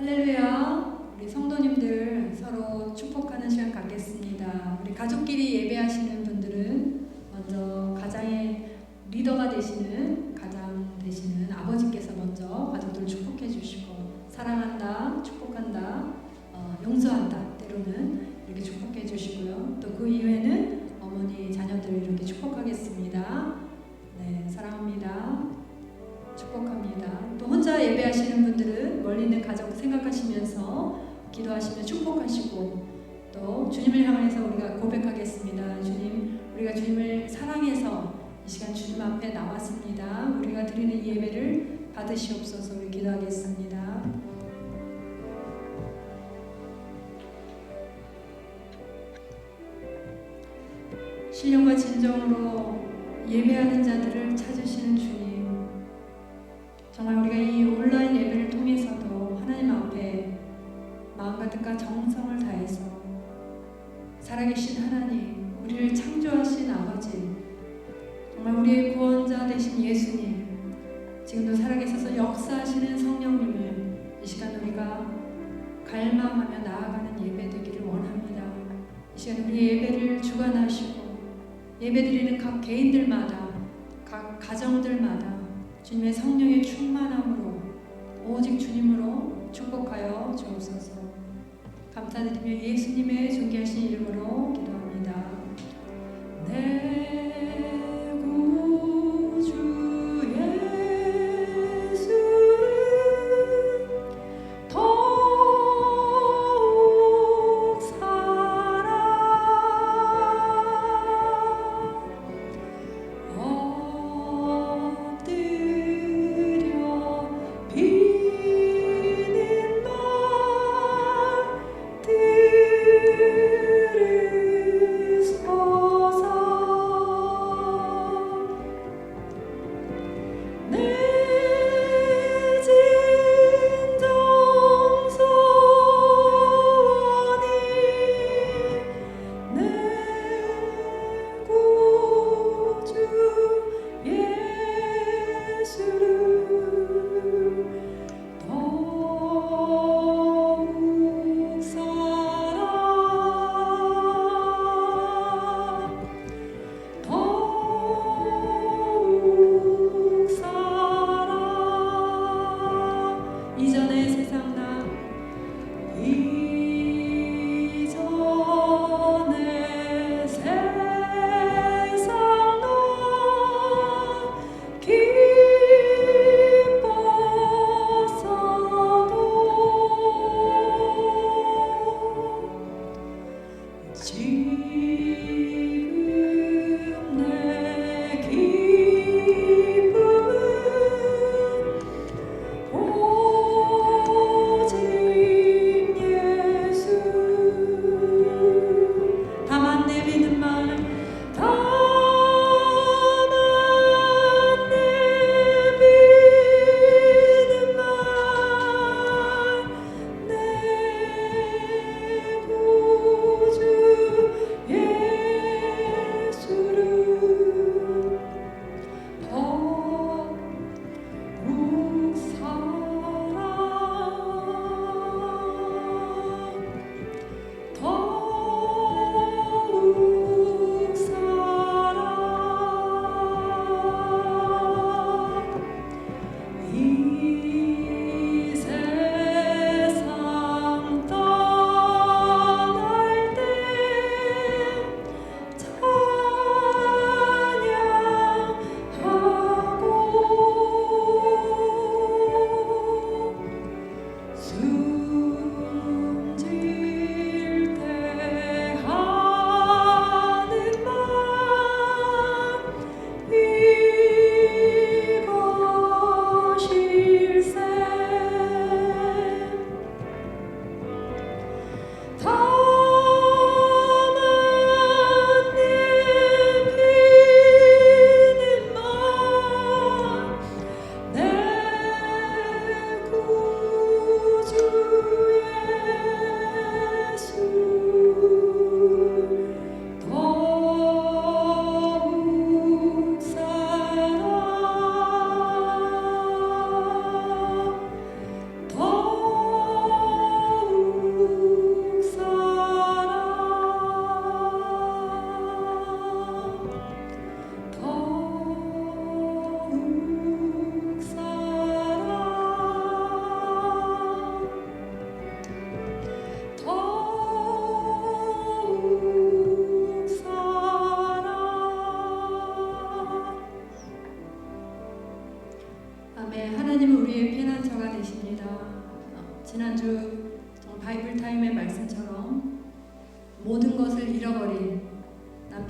할렐루야. 우리 성도님들 서로 축복하는 시간 갖겠습니다. 우리 가족끼리 예배하시는 분들은 먼저 가장의 리더가 되시는 가장 되시는 아버지께서 먼저 가족들을 축복해 주시고 사랑한다, 축복한다, 용서한다 때로는 이렇게 축복해 주시고요. 또 그 이후에는 어머니, 자녀들 이렇게 축복하겠습니다. 네, 사랑합니다. 축복합니다. 또 혼자 예배하시는 분들은 멀리 있는 가족 생각하시면서 기도하시며 축복하시고 또 주님을 향해서 우리가 고백하겠습니다. 주님, 우리가 주님을 사랑해서 이 시간 주님 앞에 나왔습니다. 우리가 드리는 이 예배를 받으시옵소서. 우리 기도하겠습니다. 신령과 진정으로 예배하는 자들을 찾으시는 주님, 정말 우리가 이 온라인 예배를 통해서도 하나님 앞에 마음과 뜻과 정성을 다해서 살아계신 하나님, 우리를 창조하신 아버지, 정말 우리의 구원자 되신 예수님, 지금도 살아계셔서 역사하시는 성령님을 이 시간 우리가 갈망하며 나아가는 예배 되기를 원합니다. 이 시간 우리 예배를 주관하시고 예배드리는 각 개인들마다, 각 가정들마다 주님의 성령의 충만함으로 오직 주님으로 축복하여 주옵소서. 감사드리며 예수님의 존귀하신 이름으로 기도합니다. 내 구주 예수를 더욱 사랑 비는 날 들으리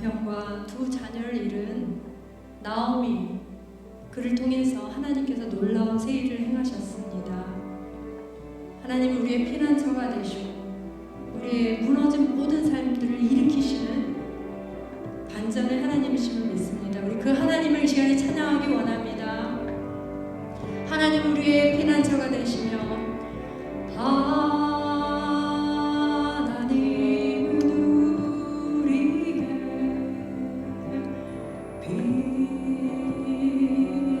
남편과 두 자녀를 잃은 나오미, 그를 통해서 하나님께서 놀라운 새 일을 행하셨습니다. 하나님은 우리의 피난처가 되시고 우리의 무너진 모든 삶들을 일으키시는 반전의 하나님이심을 믿습니다. 우리 그 하나님을 이 시간에 찬양하기 원합니다. 하나님 우리의 피난처가 되시며 하나님은 우리의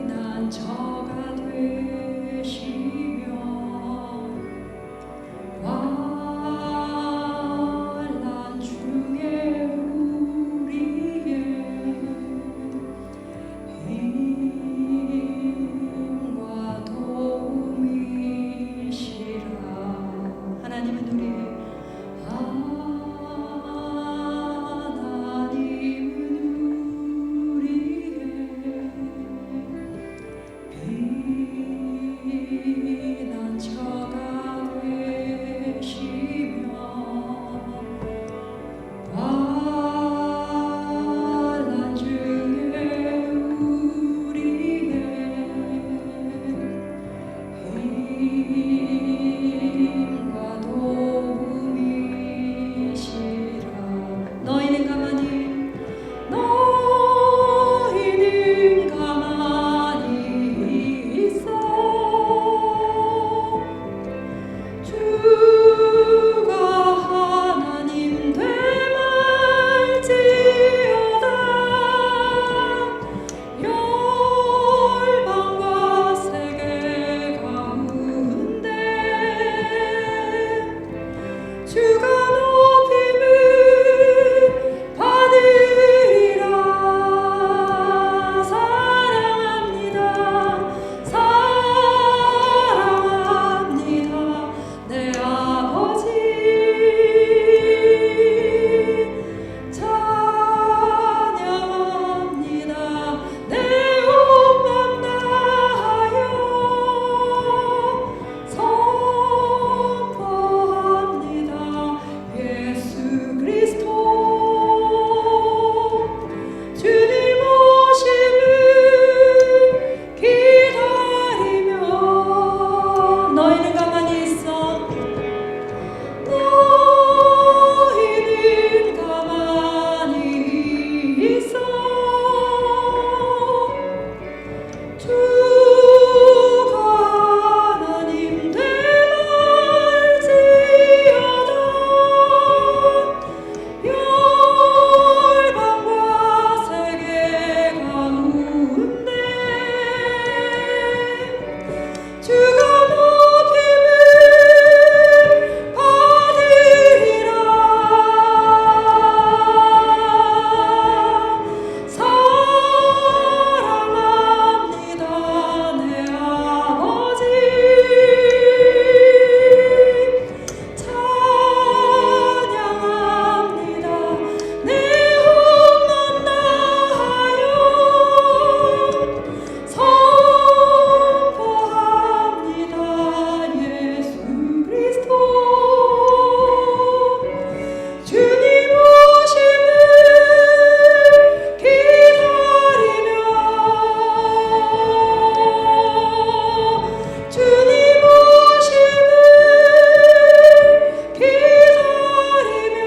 피난처가 되시며 환난 중에 우리의 힘과 도움이시라. 하나님은 우리의 피난처가 되시며 환난 중에 우리의 힘과 도움이시라. 너희는 가만히 있어 주가 하나님 되말지어다. 열방과 세계 가운데 주가 높임을 받으리라. 사랑합니다. 사랑합니다. 내 아버지 찬양합니다. 내 옷만 다하여 선포합니다. 예수 그리스도 주님 오심을 기다리며 너희는 가만히 있어. 너희는 가만히 있어 주가 하나님 되말지어다. 열방과 세계 가운데 주가 높임을 받으리라. 사랑합니다. 내 아버지 찬양합니다. 내 옷만 다하여 선포합니다. 예수 그리스도 주님 오심을 기다리며 주님 오심을 기다리며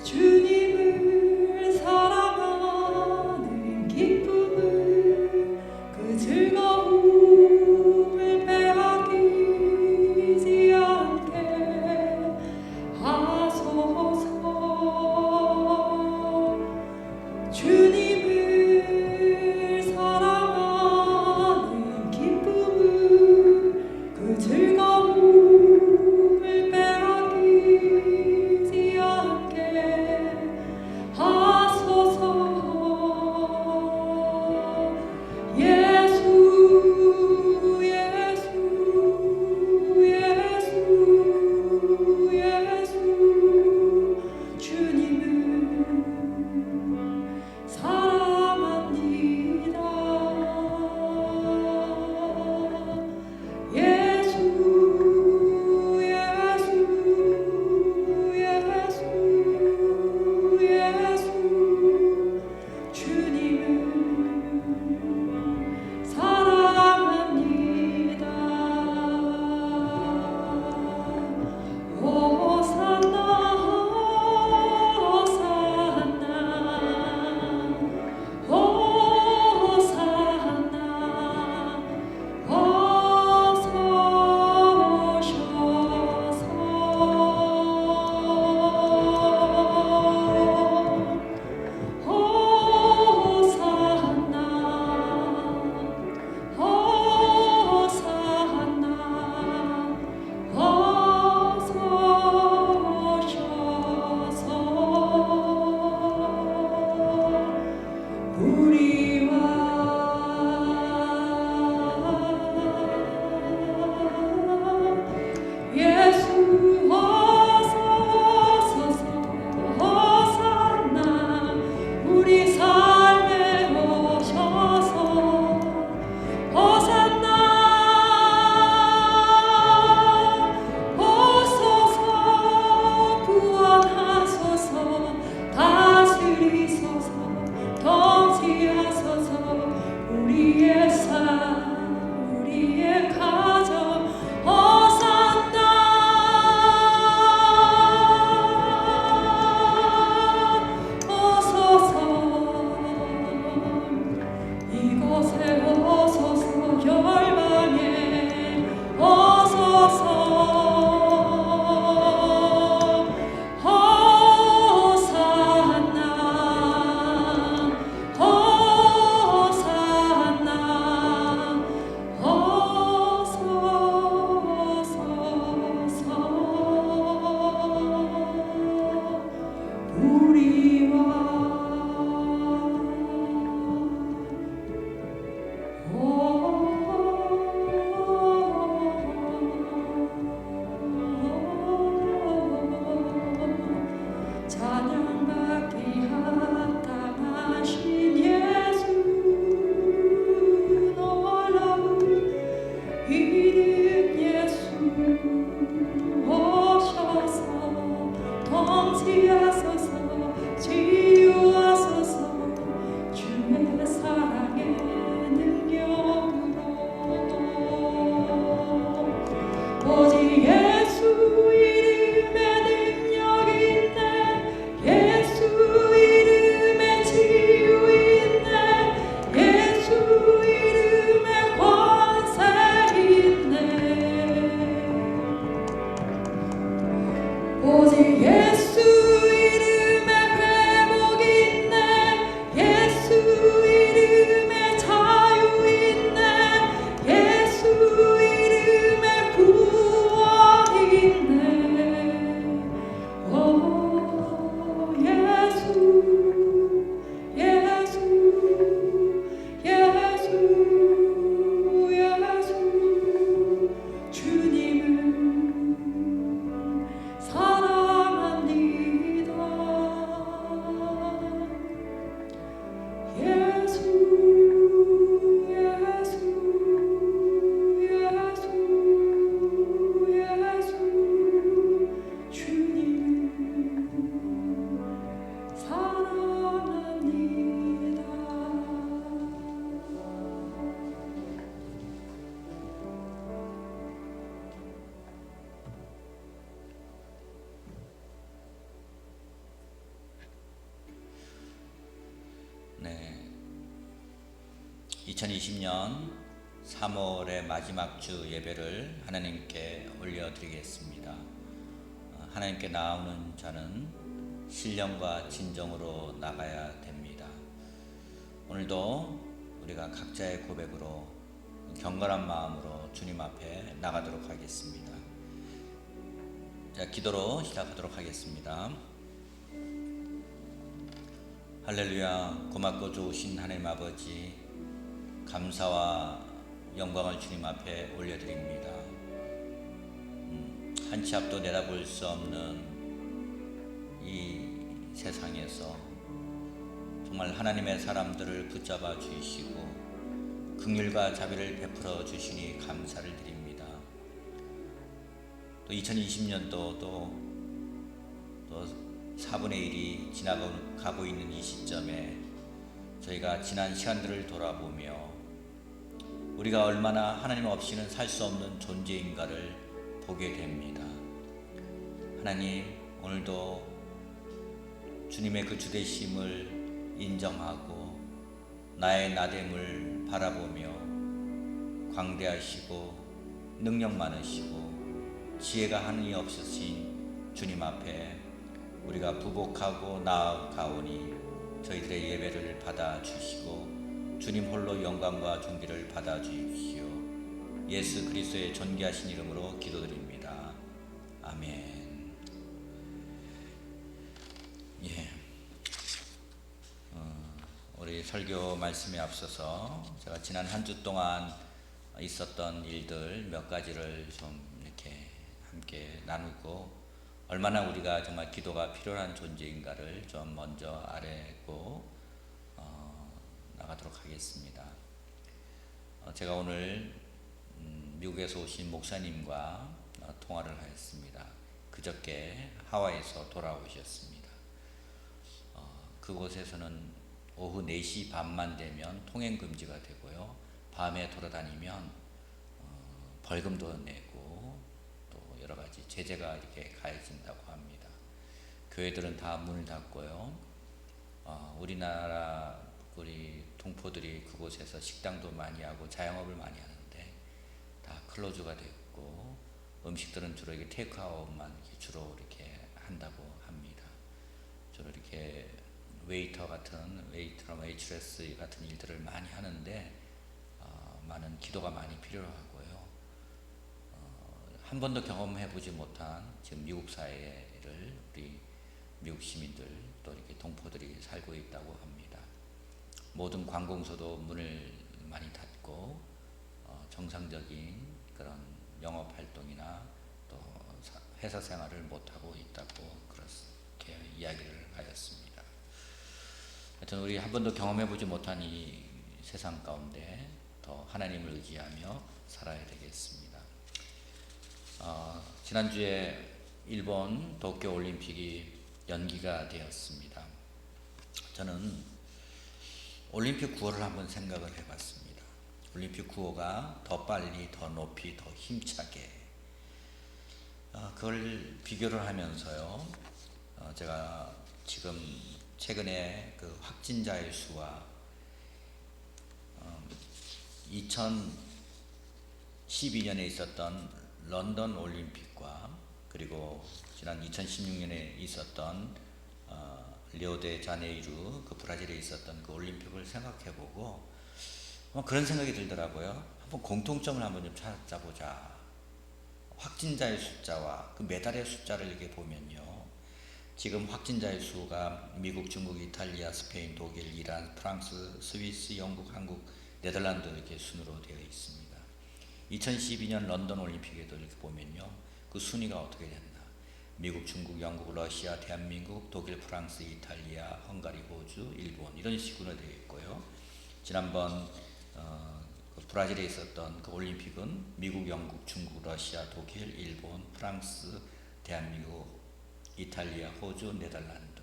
주님을 사랑하는 기쁨을 그 즐거움을 빼앗기지 않게 하소서. 주님을 사랑하는 기쁨을 그 즐거움을 빼앗기지 않게 하소서. 예수 예수 예수 예수 주님을 2020년 3월의 마지막 주 예배를 하나님께 올려드리겠습니다. 하나님께 나오는 자는 신령과 진정으로 나가야 됩니다. 오늘도 우리가 각자의 고백으로 경건한 마음으로 주님 앞에 나가도록 하겠습니다. 자, 기도로 시작하도록 하겠습니다. 할렐루야. 고맙고 좋으신 하나님 아버지, 감사와 영광을 주님 앞에 올려드립니다. 한 치 앞도 내다볼 수 없는 이 세상에서 정말 하나님의 사람들을 붙잡아 주시고 긍휼과 자비를 베풀어 주시니 감사를 드립니다. 또 2020년도 또 4분의 1이 지나가고 있는 이 시점에 저희가 지난 시간들을 돌아보며 우리가 얼마나 하나님 없이는 살 수 없는 존재인가를 보게 됩니다. 하나님, 오늘도 주님의 그 주되심을 인정하고 나의 나됨을 바라보며 광대하시고 능력 많으시고 지혜가 한이 없으신 주님 앞에 우리가 부복하고 나아가오니 저희들의 예배를 받아주시고 주님 홀로 영광과 존귀를 받아주십시오. 예수 그리스도의 존귀하신 이름으로 기도드립니다. 아멘. 우리 우리 설교 말씀에 앞서서 제가 지난 한 주 동안 있었던 일들 몇 가지를 좀 이렇게 함께 나누고 얼마나 우리가 정말 기도가 필요한 존재인가를 좀 먼저 아뢰고 나가도록 하겠습니다. 제가 오늘 미국에서 오신 목사님과 통화를 하였습니다. 그저께 하와이에서 돌아오셨습니다. 그곳에서는 오후 4시 반만 되면 통행 금지가 되고요. 밤에 돌아다니면 벌금도 내고 또 여러 가지 제재가 이렇게 가해진다고 합니다. 교회들은 다 문을 닫고요. 우리나라 우리 동포들이 그곳에서 식당도 많이 하고 자영업을 많이 하는데 다 클로즈가 됐고 음식들은 주로 이렇게 테이크아웃만 주로 이렇게 한다고 합니다. 주로 이렇게 웨이터나 웨이트레스 같은 일들을 많이 하는데 많은 기도가 많이 필요하고요. 한 번도 경험해보지 못한 지금 미국 사회를 우리 미국 시민들 또 이렇게 동포들이 살고 있다고 합니다. 모든 관공서도 문을 많이 닫고 정상적인 그런 영업 활동이나 또 회사 생활을 못하고 있다고 그렇게 이야기를 하였습니다. 하여튼 우리 한 번도 경험해보지 못한 이 세상 가운데 더 하나님을 의지하며 살아야 되겠습니다. 지난주에 일본 도쿄올림픽이 연기가 되었습니다. 저는 올림픽 구호를 한번 생각을 해봤습니다. 올림픽 구호가 더 빨리, 더 높이, 더 힘차게. 그걸 비교를 하면서요. 제가 지금 최근에 그 확진자의 수와 2012년에 있었던 런던 올림픽과 그리고 지난 2016년에 있었던 리오데자네이루 그 브라질에 있었던 그 올림픽을 생각해보고 그런 생각이 들더라고요. 한번 공통점을 한번 좀 찾아보자. 확진자의 숫자와 그 메달의 숫자를 이렇게 보면요. 지금 확진자의 수가 미국, 중국, 이탈리아, 스페인, 독일, 이란, 프랑스, 스위스, 영국, 한국, 네덜란드 이렇게 순으로 되어 있습니다. 2012년 런던 올림픽에도 이렇게 보면요. 그 순위가 어떻게 됐나. 미국, 중국, 영국, 러시아, 대한민국, 독일, 프랑스, 이탈리아, 헝가리, 호주, 일본 이런 식으로 되어 있고요. 지난번 그 브라질에 있었던 그 올림픽은 미국, 영국, 중국, 러시아, 독일, 일본, 프랑스, 대한민국, 이탈리아, 호주, 네덜란드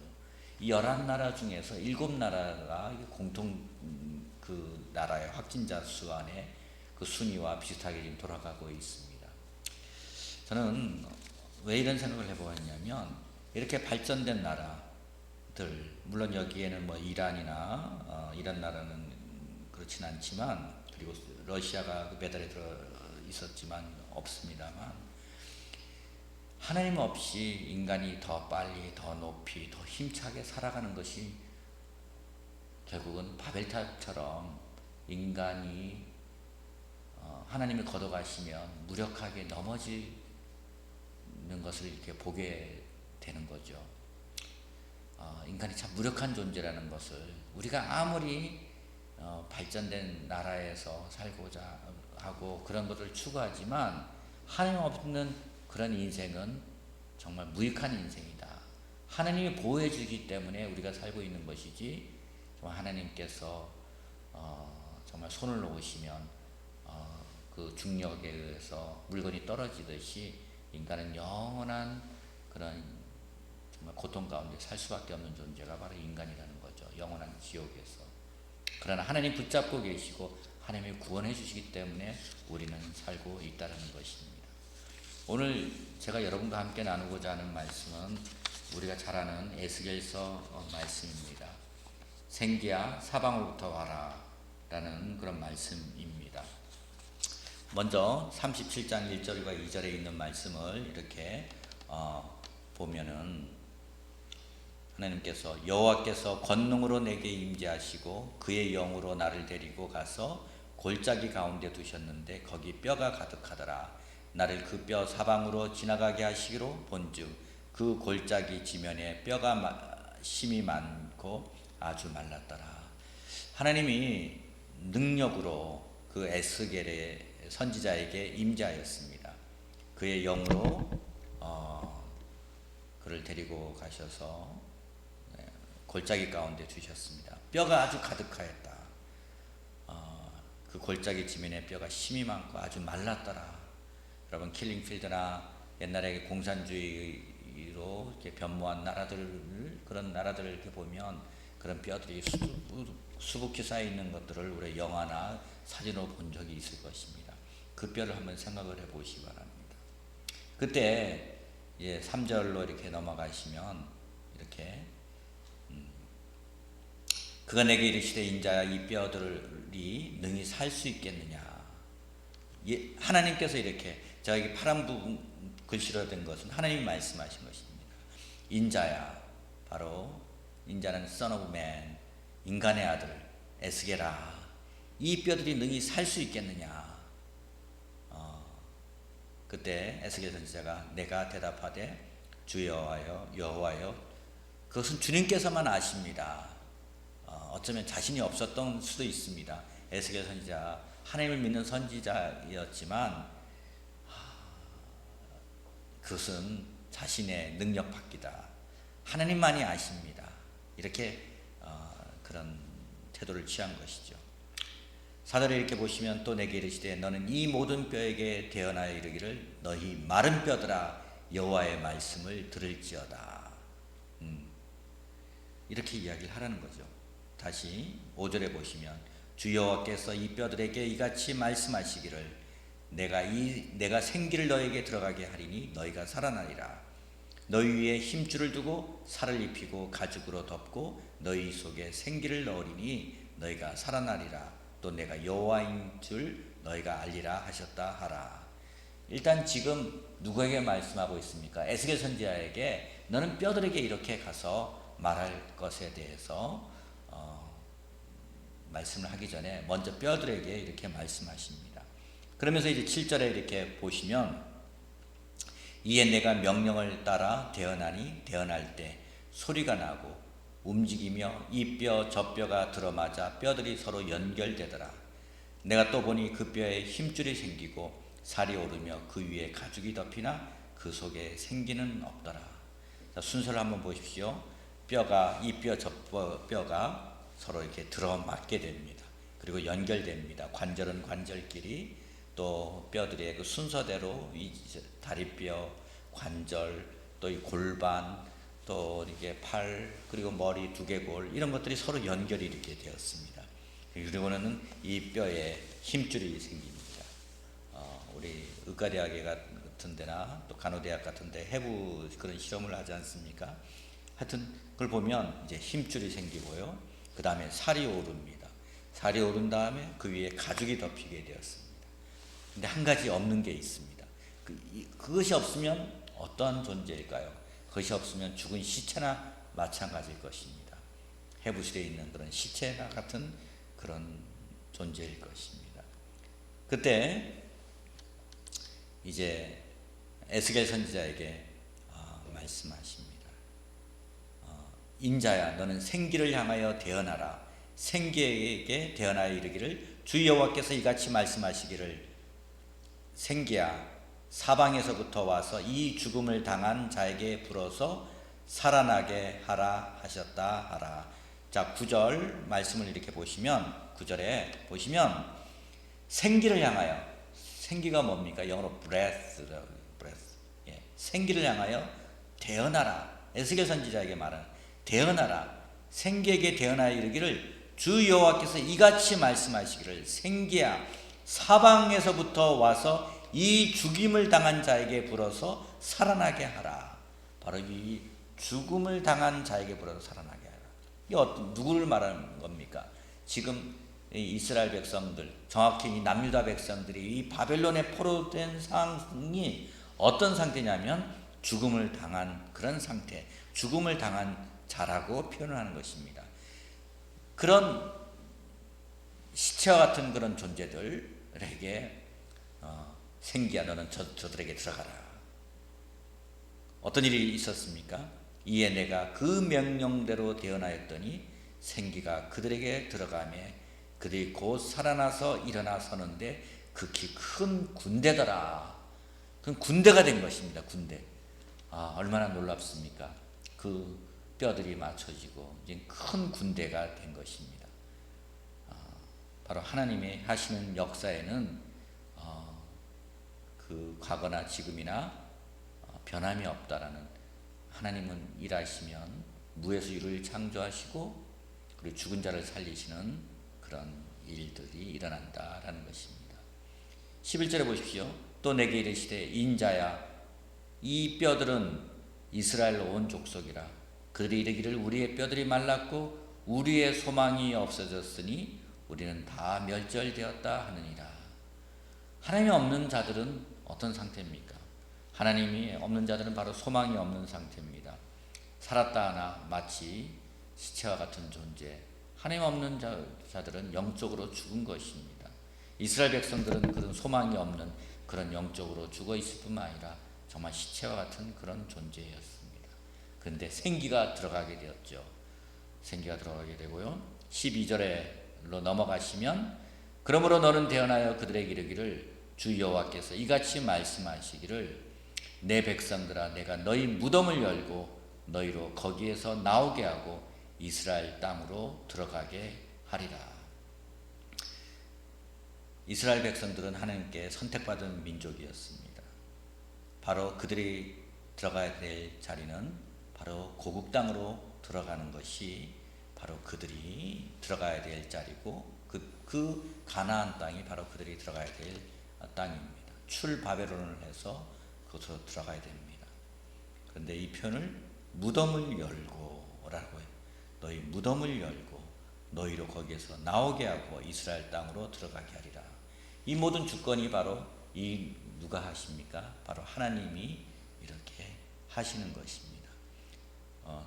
이 11나라 중에서 7나라가 공통 그 나라의 확진자 수 안에 그 순위와 비슷하게 지금 돌아가고 있습니다. 저는 왜 이런 생각을 해보았냐면 이렇게 발전된 나라들 물론 여기에는 뭐 이란이나 이런 나라는 그렇진 않지만 그리고 러시아가 그 메달에 들어 있었지만 없습니다만 하나님 없이 인간이 더 빨리, 더 높이, 더 힘차게 살아가는 것이 결국은 바벨탑처럼 인간이 하나님이 걷어가시면 무력하게 넘어지는 것을 이렇게 보게 되는 거죠. 인간이 참 무력한 존재라는 것을 우리가 아무리 발전된 나라에서 살고자 하고 그런 것을 추구하지만 하나님 없는 그런 인생은 정말 무익한 인생이다. 하나님이 보호해 주기 때문에 우리가 살고 있는 것이지 하나님께서 정말 손을 놓으시면 그 중력에 의해서 물건이 떨어지듯이 인간은 영원한 그런 정말 고통 가운데 살 수밖에 없는 존재가 바로 인간이라는 거죠. 영원한 지옥에서. 그러나 하나님 붙잡고 계시고 하나님이 구원해 주시기 때문에 우리는 살고 있다는 것입니다. 오늘 제가 여러분과 함께 나누고자 하는 말씀은 우리가 잘 아는 에스겔서 말씀입니다. 생기야 사방으로부터 와라 라는 그런 말씀입니다. 먼저 37장 1절과 2절에 있는 말씀을 이렇게 보면은 하나님께서 여호와께서 권능으로 내게 임재하시고 그의 영으로 나를 데리고 가서 골짜기 가운데 두셨는데 거기 뼈가 가득하더라. 나를 그 뼈 사방으로 지나가게 하시기로 본즉 그 골짜기 지면에 뼈가 심이 많고 아주 말랐더라. 하나님이 능력으로 그 에스겔의 선지자에게 임재하였습니다. 그의 영으로 그를 데리고 가셔서 골짜기 가운데 두셨습니다. 뼈가 아주 가득하였다. 그 골짜기 지면에 뼈가 심이 많고 아주 말랐더라. 여러분 킬링필드나 옛날에 공산주의로 이렇게 변모한 나라들, 그런 나라들을 이렇게 보면 그런 뼈들이 수북히 쌓여 있는 것들을 우리 영화나 사진으로 본 적이 있을 것입니다. 그 뼈를 한번 생각을 해 보시기 바랍니다. 그때 3절로 이렇게 넘어가시면 이렇게 그가 내게 이르시되 인자야 이 뼈들이 능히 살 수 있겠느냐. 하나님께서 이렇게 제가 여기 파란 부분 글씨로 된 것은 하나님이 말씀하신 것입니다. 인자야, 바로 인자는 Son of Man, 인간의 아들 에스겔아, 이 뼈들이 능히 살 수 있겠느냐. 그때 에스겔 선지자가 내가 대답하되 주 여호와여 그것은 주님께서만 아십니다. 어쩌면 자신이 없었던 수도 있습니다. 에스겔 선지자 하나님을 믿는 선지자였지만 그것은 자신의 능력 밖이다. 하나님만이 아십니다. 이렇게 그런 태도를 취한 것이죠. 사절에 이렇게 보시면 또 내게 이르시되 너는 이 모든 뼈에게 대언하여 이르기를 너희 마른 뼈들아 여호와의 말씀을 들을지어다. 이렇게 이야기를 하라는 거죠. 다시 5절에 보시면 주 여호와께서 이 뼈들에게 이같이 말씀하시기를 내가 생기를 너에게 들어가게 하리니 너희가 살아나리라. 너희 위에 힘줄을 두고 살을 입히고 가죽으로 덮고 너희 속에 생기를 넣으리니 너희가 살아나리라. 또 내가 여호와인 줄 너희가 알리라 하셨다 하라. 일단 지금 누구에게 말씀하고 있습니까? 에스겔 선지자에게 너는 뼈들에게 이렇게 가서 말할 것에 대해서 말씀을 하기 전에 먼저 뼈들에게 이렇게 말씀하십니다. 그러면서 이제 7절에 이렇게 보시면 이에 내가 명령을 따라 대언하니 대언할 때 소리가 나고 움직이며 이 뼈 저 뼈가 들어맞아 뼈들이 서로 연결되더라. 내가 또 보니 그 뼈에 힘줄이 생기고 살이 오르며 그 위에 가죽이 덮이나 그 속에 생기는 없더라. 자, 순서를 한번 보십시오. 뼈가 이 뼈 저 뼈가 서로 이렇게 들어맞게 됩니다. 그리고 연결됩니다. 관절은 관절끼리, 또 뼈들의 그 순서대로 이 다리뼈, 관절, 또 이 골반, 또 이게 팔, 그리고 머리, 두개골 이런 것들이 서로 연결이 이렇게 되었습니다. 그리고는 이 뼈에 힘줄이 생깁니다. 우리 의과대학 같은 데나 또 간호대학 같은 데 해부 그런 실험을 하지 않습니까? 하여튼 그걸 보면 이제 힘줄이 생기고요. 그 다음에 살이 오릅니다. 살이 오른 다음에 그 위에 가죽이 덮이게 되었습니다. 근데 한 가지 없는 게 있습니다. 그것이 없으면 어떠한 존재일까요? 그것이 없으면 죽은 시체나 마찬가지일 것입니다. 해부실에 있는 그런 시체나 같은 그런 존재일 것입니다. 그때 이제 에스겔 선지자에게 말씀하십니다. 인자야 너는 생기를 향하여 대언하라. 생기에게 대언하여 이르기를 주 여호와께서 이같이 말씀하시기를 생기야 사방에서부터 와서 이 죽음을 당한 자에게 불어서 살아나게 하라 하셨다 하라. 자, 9절 말씀을 이렇게 보시면 9절에 보시면 생기를 향하여, 생기가 뭡니까? 영어로 breath. 예, 생기를 향하여 대언하라. 에스겔 선지자에게 말하는 대언하라. 생기에게 대언하여 이르기를 주 여호와께서 이같이 말씀하시기를 생기야 사방에서부터 와서 이 죽임을 당한 자에게 불어서 살아나게 하라. 바로 이 죽음을 당한 자에게 불어서 살아나게 하라. 이게 누구를 말하는 겁니까? 지금 이스라엘 백성들, 정확히 이 남유다 백성들이 이 바벨론에 포로된 상황이 어떤 상태냐면 죽음을 당한 그런 상태, 죽음을 당한 자라고 표현을 하는 것입니다. 그런 시체와 같은 그런 존재들에게 생기야 너는 저들에게 들어가라. 어떤 일이 있었습니까? 이에 내가 그 명령대로 대언하였더니 생기가 그들에게 들어가매 그들이 곧 살아나서 일어나 서는데 극히 큰 군대더라. 그건 군대가 된 것입니다. 군대. 얼마나 놀랍습니까? 그 뼈들이 맞춰지고 이제 큰 군대가 된 것입니다. 바로 하나님이 하시는 역사에는 그 과거나 지금이나 변함이 없다라는, 하나님은 일하시면 무에서 유를 창조하시고 그리고 죽은 자를 살리시는 그런 일들이 일어난다라는 것입니다. 11절에 보십시오. 또 내게 이르시되 인자야 이 뼈들은 이스라엘 온 족속이라. 그들이 이르기를 우리의 뼈들이 말랐고 우리의 소망이 없어졌으니 우리는 다 멸절되었다 하느니라. 하나님이 없는 자들은 어떤 상태입니까? 하나님이 없는 자들은 바로 소망이 없는 상태입니다. 살았다 하나 마치 시체와 같은 존재. 하나님 없는 자들은 영적으로 죽은 것입니다. 이스라엘 백성들은 그런 소망이 없는 그런 영적으로 죽어 있을 뿐만 아니라 정말 시체와 같은 그런 존재였습니다. 그런데 생기가 들어가게 되었죠. 생기가 들어가게 되고요. 12절로 넘어가시면 그러므로 너는 대언하여 그들에게 이르기를 주 여호와께서 이같이 말씀하시기를 내 백성들아 내가 너희 무덤을 열고 너희로 거기에서 나오게 하고 이스라엘 땅으로 들어가게 하리라. 이스라엘 백성들은 하나님께 선택받은 민족이었습니다. 바로 그들이 들어가야 될 자리는 바로 고국 땅으로 들어가는 것이 바로 그들이 들어가야 될 자리고 그 가나안 땅이 바로 그들이 들어가야 될 땅입니다. 출바벨론을 해서 그곳으로 들어가야 됩니다. 그런데 이 표현을 무덤을 열고 라고 해요. 너희 무덤을 열고 너희로 거기에서 나오게 하고 이스라엘 땅으로 들어가게 하리라. 이 모든 주권이 바로 누가 하십니까? 바로 하나님이 이렇게 하시는 것입니다.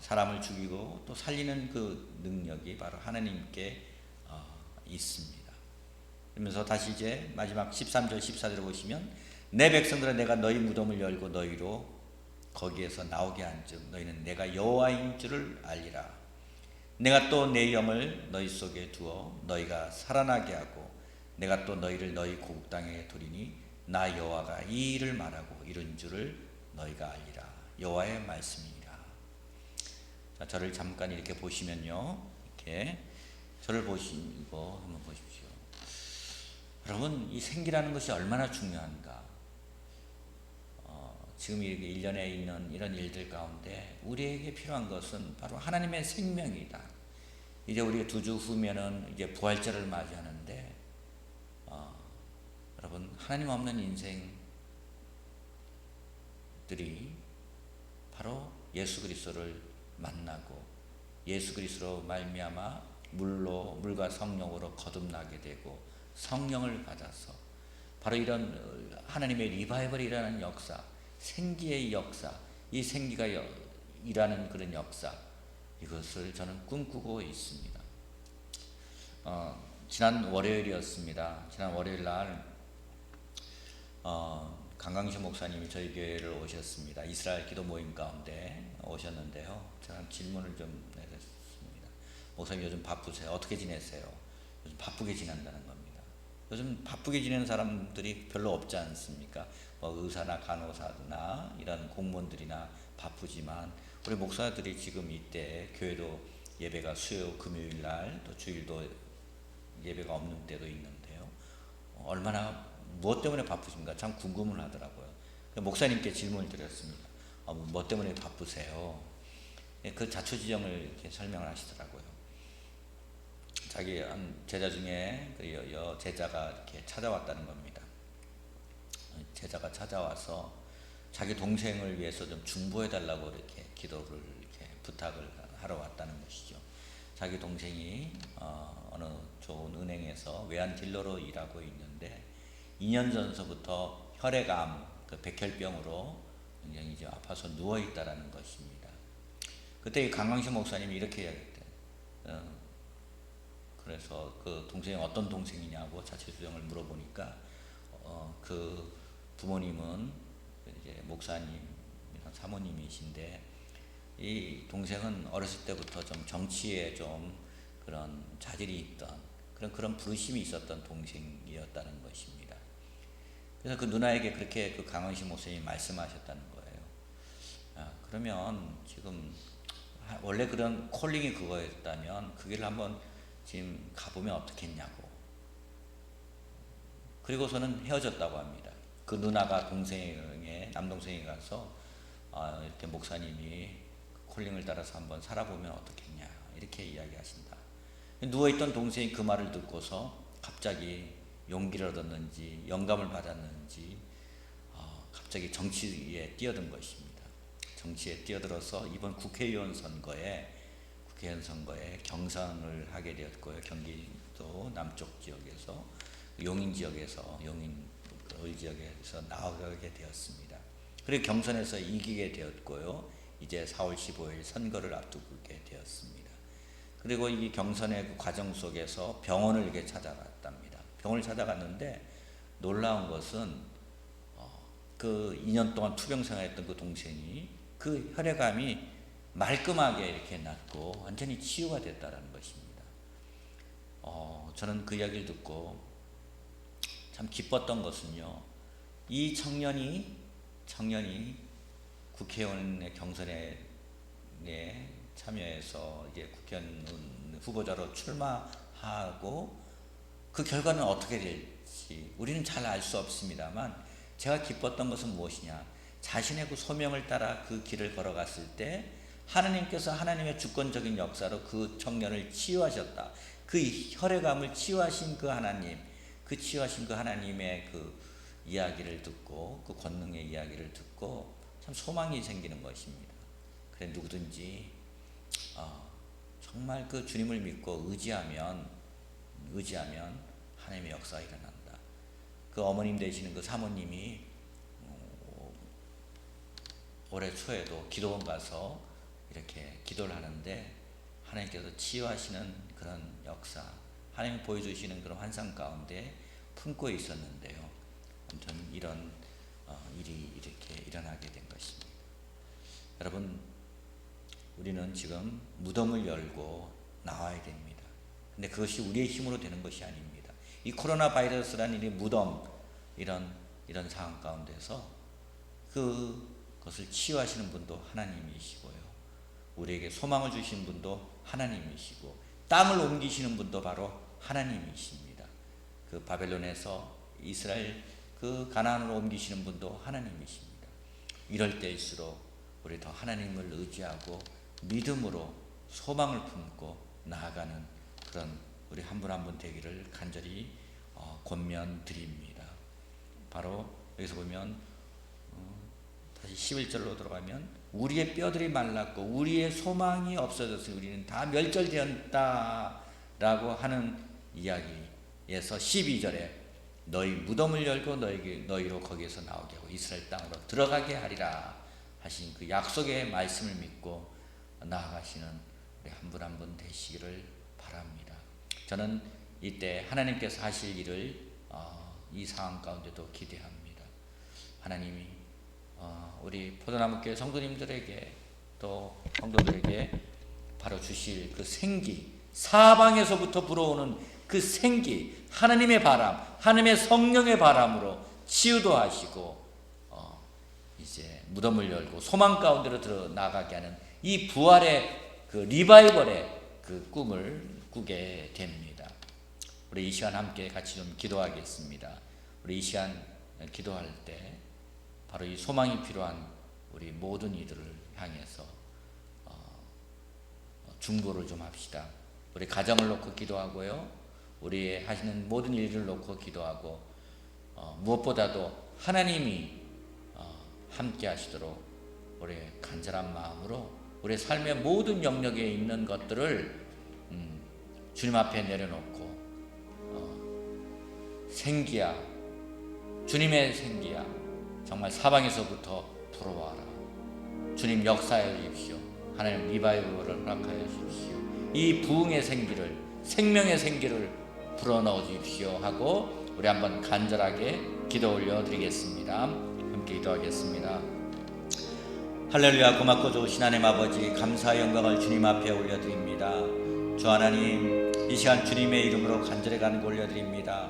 사람을 죽이고 또 살리는 그 능력이 바로 하나님께 있습니다. 그러면서 다시 이제 마지막 13절 14절을 보시면 내 백성들아 내가 너희 무덤을 열고 너희로 거기에서 나오게 한즉 너희는 내가 여호와인 줄을 알리라. 내가 또 내 영을 너희 속에 두어 너희가 살아나게 하고 내가 또 너희를 너희 고국 땅에 두리니 나 여호와가 이 일을 말하고 이룬 줄을 너희가 알리라. 여호와의 말씀이니라. 자, 저를 잠깐 이렇게 보시면요, 이렇게 저를 보시고 한번 보십시오. 여러분, 이 생기라는 것이 얼마나 중요한가. 지금 이렇게 일련에 있는 이런 일들 가운데 우리에게 필요한 것은 바로 하나님의 생명이다. 이제 우리가 2주 후면은 이제 부활절을 맞이하는데, 여러분, 하나님 없는 인생들이 바로 예수 그리스도를 만나고 예수 그리스도로 말미암아 물과 성령으로 거듭나게 되고 성령을 받아서 바로 이런 하나님의 리바이벌이 일어나는 역사, 생기의 역사, 이 생기가 일하는 그런 역사, 이것을 저는 꿈꾸고 있습니다. 지난 월요일이었습니다. 지난 월요일 날 강강시 목사님이 저희 교회를 오셨습니다. 이스라엘 기도 모임 가운데 오셨는데요. 제가 질문을 좀 내렸습니다. 목사님 요즘 바쁘세요? 어떻게 지내세요? 요즘 바쁘게 지낸다는 겁니다. 요즘 바쁘게 지내는 사람들이 별로 없지 않습니까? 의사나 간호사나 이런 공무원들이나 바쁘지만 우리 목사들이 지금 이때 교회도 예배가 수요 금요일 날 또 주일도 예배가 없는 때도 있는데요. 얼마나 무엇 때문에 바쁘신가 참 궁금을 하더라고요. 목사님께 질문을 드렸습니다. 뭐 때문에 바쁘세요? 그 자초지종을 이렇게 설명을 하시더라고요. 자기 한 제자 중에 그 제자가 이렇게 찾아왔다는 겁니다. 제자가 찾아와서 자기 동생을 위해서 좀 중보해 달라고 이렇게 기도를 이렇게 부탁을 하러 왔다는 것이죠. 자기 동생이 어느 좋은 은행에서 외환 딜러로 일하고 있는데 2년 전서부터 혈액암, 그 백혈병으로 굉장히 이제 아파서 누워 있다라는 것입니다. 그때 강광식 목사님이 이렇게 이야기했대요. 그래서 그 동생이 어떤 동생이냐고 자초지종을 물어보니까 그 부모님은 이제 목사님, 사모님이신데 이 동생은 어렸을 때부터 좀 정치에 좀 그런 자질이 있던 그런 부르심이 있었던 동생이었다는 것입니다. 그래서 그 누나에게 그렇게 그 강원식 목사님이 말씀하셨다는 거예요. 그러면 지금 원래 그런 콜링이 그거였다면 그 길을 한번 지금 가보면 어떻겠냐고. 그리고서는 헤어졌다고 합니다. 그 누나가 남동생이 가서 이렇게 목사님이 콜링을 따라서 한번 살아보면 어떻겠냐 이렇게 이야기하신다. 누워있던 동생이 그 말을 듣고서 갑자기 용기를 얻었는지 영감을 받았는지 갑자기 정치에 뛰어든 것입니다. 정치에 뛰어들어서 이번 국회의원 선거에 경선을 하게 되었고요. 경기도 남쪽 지역에서 용인 지역에서 나가게 되었습니다. 그리고 경선에서 이기게 되었고요. 이제 4월 15일 선거를 앞두게 되었습니다. 그리고 이 경선의 그 과정 속에서 병원을 이렇게 찾아갔답니다. 병원을 찾아갔는데 놀라운 것은 그 2년 동안 투병 생활했던 그 동생이 그 혈액암이 말끔하게 이렇게 낫고 완전히 치유가 됐다는 것입니다. 저는 그 이야기를 듣고 참 기뻤던 것은요. 이 청년이 국회의원의 경선에 참여해서 이제 국회의원 후보자로 출마하고 그 결과는 어떻게 될지 우리는 잘 알 수 없습니다만 제가 기뻤던 것은 무엇이냐? 자신의 그 소명을 따라 그 길을 걸어갔을 때 하나님께서 하나님의 주권적인 역사로 그 청년을 치유하셨다. 그 혈액암을 치유하신 그 하나님의 그 이야기를 듣고 그 권능의 이야기를 듣고 참 소망이 생기는 것입니다. 그래 누구든지 정말 그 주님을 믿고 의지하면 하나님의 역사가 일어난다. 그 어머님 되시는 그 사모님이 올해 초에도 기도원 가서 이렇게 기도를 하는데 하나님께서 치유하시는 그런 역사, 하나님이 보여주시는 그런 환상 가운데 품고 있었는데요. 아무튼 이런 일이 이렇게 일어나게 된 것입니다. 여러분, 우리는 지금 무덤을 열고 나와야 됩니다. 근데 그것이 우리의 힘으로 되는 것이 아닙니다. 이 코로나 바이러스라는 이 무덤, 이런 상황 가운데서 그것을 치유하시는 분도 하나님이시고요. 우리에게 소망을 주신 분도 하나님이시고 땅을 옮기시는 분도 바로 하나님이십니다. 그 바벨론에서 이스라엘 그 가나안으로 옮기시는 분도 하나님이십니다. 이럴 때일수록 우리 더 하나님을 의지하고 믿음으로 소망을 품고 나아가는 그런 우리 한 분 한 분 되기를 간절히 권면드립니다. 바로 여기서 보면 다시 11절로 들어가면 우리의 뼈들이 말랐고 우리의 소망이 없어져서 우리는 다 멸절되었다라고 하는 이야기에서 12절에 너희 무덤을 열고 너희로 거기에서 나오게 하고 이스라엘 땅으로 들어가게 하리라 하신 그 약속의 말씀을 믿고 나아가시는 우리 한 분 한 분 되시기를 바랍니다. 저는 이때 하나님께서 하실 일을 이 상황 가운데도 기대합니다. 하나님이 우리 포도나무교회 성도님들에게 또 성도들에게 바로 주실 그 생기, 사방에서부터 불어오는 그 생기, 하나님의 바람, 하나님의 성령의 바람으로 치유도 하시고 이제 무덤을 열고 소망 가운데로 들어 나가게 하는 이 부활의 그 리바이벌의 그 꿈을 꾸게 됩니다. 우리 이 시간 함께 같이 좀 기도하겠습니다. 우리 이 시간 기도할 때 바로 이 소망이 필요한 우리 모든 이들을 향해서 중보를 좀 합시다. 우리 가정을 놓고 기도하고요. 우리 하시는 모든 일을 놓고 기도하고 무엇보다도 하나님이 함께 하시도록 우리 간절한 마음으로 우리 삶의 모든 영역에 있는 것들을 주님 앞에 내려놓고 생기야, 주님의 생기야, 정말 사방에서부터 불어와라. 주님 역사해 주십시오. 하나님 리바이벌을 허락하여 주십시오. 이 부흥의 생기를, 생명의 생기를 불어넣어 주십시오 하고 우리 한번 간절하게 기도 올려드리겠습니다. 함께 기도하겠습니다. 할렐루야. 고맙고 좋으신 하나님 아버지, 감사의 영광을 주님 앞에 올려드립니다. 주 하나님, 이 시간 주님의 이름으로 간절히 간구 올려드립니다.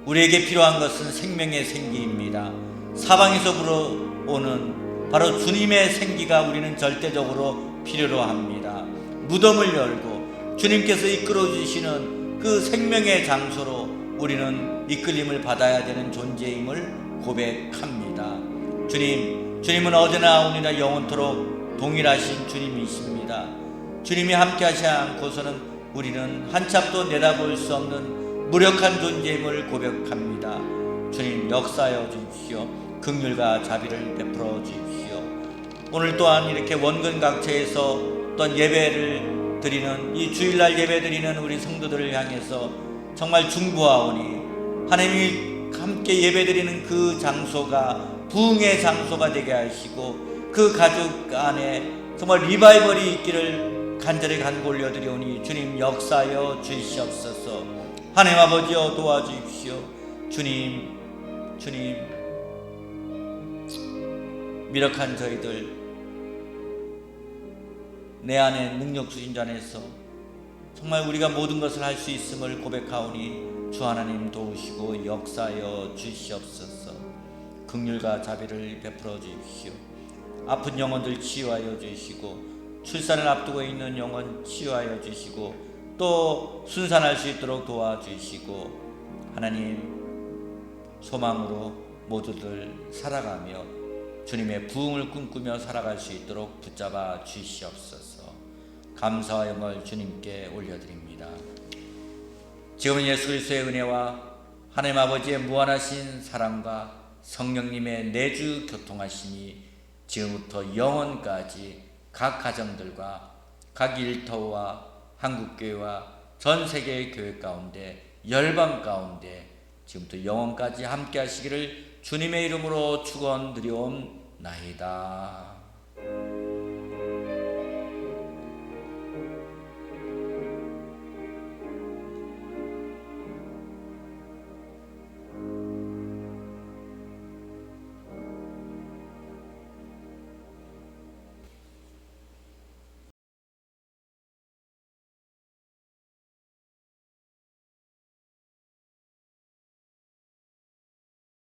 우리에게 필요한 것은 생명의 생기입니다. 사방에서 불어오는 바로 주님의 생기가 우리는 절대적으로 필요로 합니다. 무덤을 열고 주님께서 이끌어 주시는 그 생명의 장소로 우리는 이끌림을 받아야 되는 존재임을 고백합니다. 주님은 어제나 오늘이나 영원토록 동일하신 주님이십니다. 주님이 함께 하지 않고서는 우리는 한참도 내다볼 수 없는 무력한 존재임을 고백합니다. 주님 역사하여 주십시오. 긍휼과 자비를 베풀어 주십시오. 오늘 또한 이렇게 원근각처에서 또한 예배를 드리는 이 주일날 예배 드리는 우리 성도들을 향해서 정말 중보하오니 하나님이 함께 예배 드리는 그 장소가 부흥의 장소가 되게 하시고 그 가족 안에 정말 리바이벌이 있기를 간절히 간구 올려드리오니 주님 역사하여 주시옵소서. 하나님 아버지여 도와주십시오. 주님 미력한 저희들 내 안에 능력 주신 자 안에서 정말 우리가 모든 것을 할 수 있음을 고백하오니 주 하나님 도우시고 역사하여 주시옵소서. 긍휼과 자비를 베풀어 주십시오. 아픈 영혼들 치유하여 주시고 출산을 앞두고 있는 영혼 치유하여 주시고 또 순산할 수 있도록 도와주시고 하나님 소망으로 모두들 살아가며 주님의 부흥을 꿈꾸며 살아갈 수 있도록 붙잡아 주시옵소서. 감사와 영광을 주님께 올려드립니다. 지금은 예수 그리스도의 은혜와 하나님 아버지의 무한하신 사랑과 성령님의 내주 교통하심이 지금부터 영원까지 각 가정들과 각 일터와 한국교회와 전 세계의 교회 가운데 열방 가운데 지금부터 영원까지 함께 하시기를 주님의 이름으로 축원드리옵나이다.